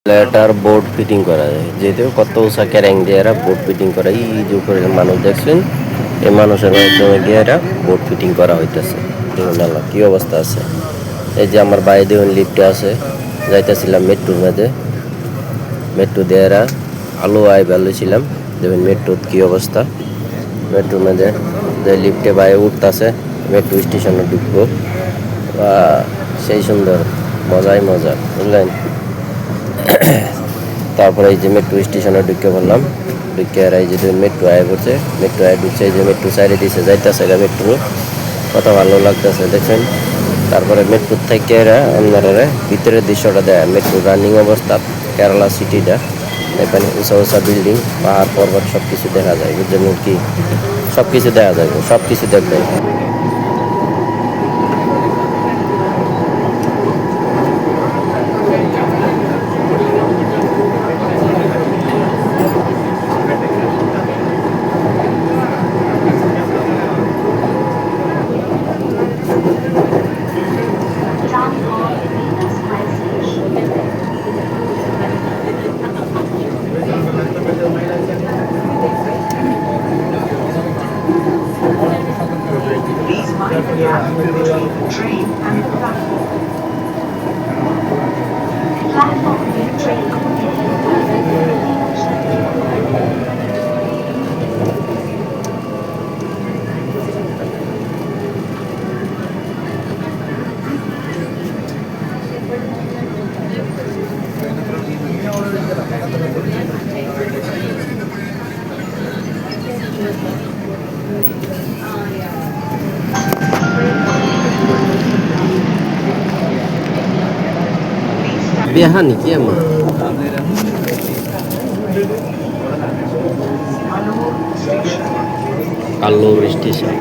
এটার board fitting করা যায়, যেহেতু কত উঁচা ক্যারেং দিয়ে এরা বোর্ড ফিটিং করা। এই যে উপরে মানুষ দেখছেন, এই মানুষের মাধ্যমে দিয়ে এরা বোর্ড ফিটিং করা হইতেছে। দেখুন আল্লাহ কি অবস্থা আছে। এই যে আমার বাইরে দেখুন লিফটে আছে, যাইতেছিলাম মেট্রোর মধ্যে। মেট্রো দিয়ে এরা আলো আয় বেলছিলাম। দেখুন মেট্রোর কি অবস্থা। মেট্রোর মধ্যে যে লিফটে বাইরে উঠতেছে, মেট্রো স্টেশনে ঢুকবো। সেই সুন্দর, মজাই মজা, বুঝলেন। তারপরে এই যে মেট্রো স্টেশনে ঢুকে পড়লাম। ঢুকে আর এই যে মেট্রো আয় পড়ছে, মেট্রো আয় ঢুকছে, এই যে মেট্রো সাইডে দিছে, যাইতেছে মেট্রো। কত ভালো লাগতেছে দেখছেন। তারপরে মেট্রো থেকে এরা আপনারা ভিতরের দৃশ্যটা দেয়, মেট্রো রানিং অবস্থা। কেরালা সিটিটা এখানে উঁচা উঁচা বিল্ডিং, পাহাড় পর্বত সব কিছু দেখা যায়, বুঝলেন কি। সব কিছু দেখা যায়, সব কিছু দেখবেন। Please mind the gap between the train and the platform. Platform train বিয়াহা নাকি আমার Alur Station. আলোর স্টেশন।